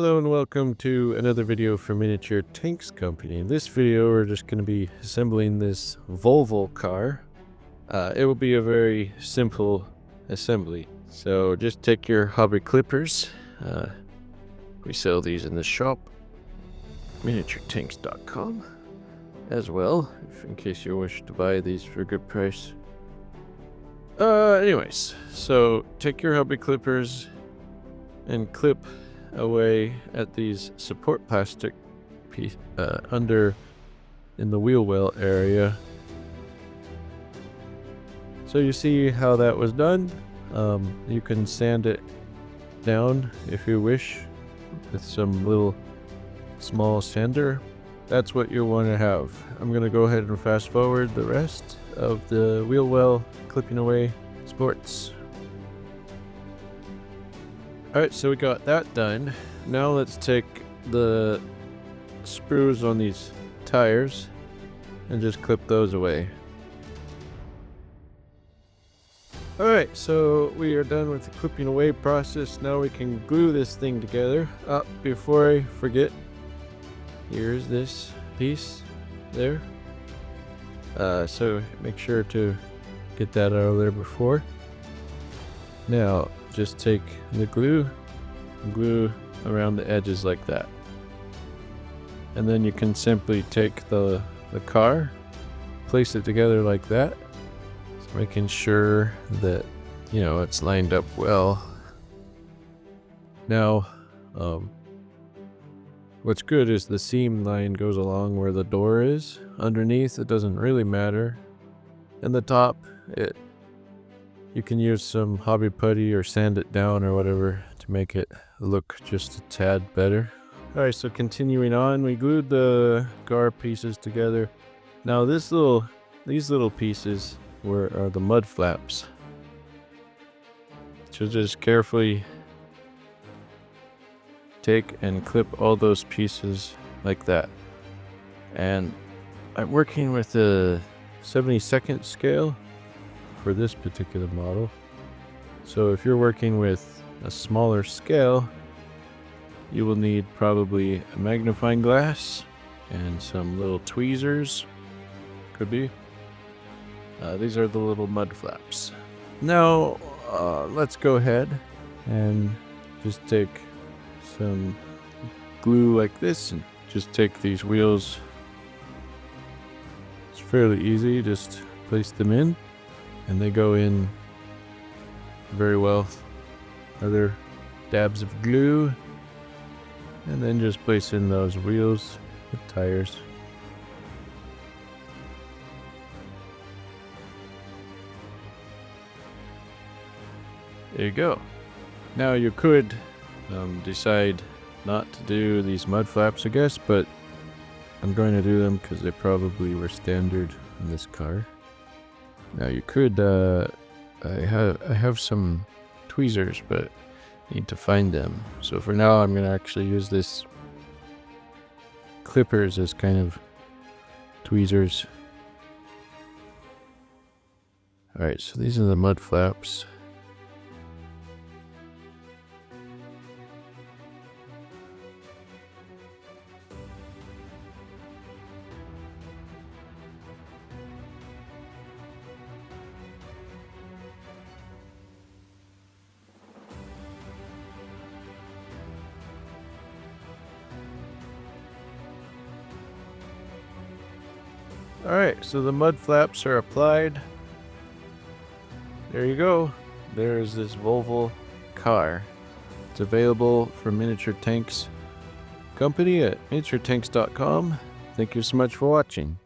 Hello and welcome to another video for Miniature Tanks Company. In this video we're just going to be assembling this Volvo car. It will be a very simple assembly. So just take your hobby clippers. We sell these in the shop, miniaturetanks.com, as well, in case you wish to buy these for a good price. Anyways, so take your hobby clippers and clip away at these support plastic piece under in the wheel well area. So you see how that was done. You can sand it down if you wish with some little small sander. That's what you want to have. I'm gonna go ahead and fast forward the rest of the wheel well clipping away sports. Alright, so we got that done. Now let's take the sprues on these tires and just clip those away. Alright, so we are done with the clipping away process. Now we can glue this thing together. Before I forget, here's this piece there. So make sure to get that out of there before. Now just take the glue around the edges like that, and then you can simply take the car, place it together like that, so making sure that it's lined up well. Now what's good is the seam line goes along where the door is. Underneath it doesn't really matter, and the top, you can use some hobby putty or sand it down or whatever to make it look just a tad better. Alright, so continuing on, we glued the gar pieces together. Now these little pieces are the mud flaps. So just carefully take and clip all those pieces like that. And I'm working with a 72nd scale for this particular model. So if you're working with a smaller scale, you will need probably a magnifying glass and some little tweezers. Could be. These are the little mud flaps. Now let's go ahead and just take some glue like this and just take these wheels. It's fairly easy, just place them in and they go in very well. Other dabs of glue, and then just place in those wheels with tires. There you go. Now you could decide not to do these mud flaps, I guess, but I'm going to do them because they probably were standard in this car. Now you could, I have some tweezers, but I need to find them. So for now I'm going to actually use this clippers as kind of tweezers. Alright, so these are the mud flaps. Alright, so the mud flaps are applied. There you go. There's this Volvo car. It's available from Miniature Tanks Company at miniaturetanks.com. Thank you so much for watching.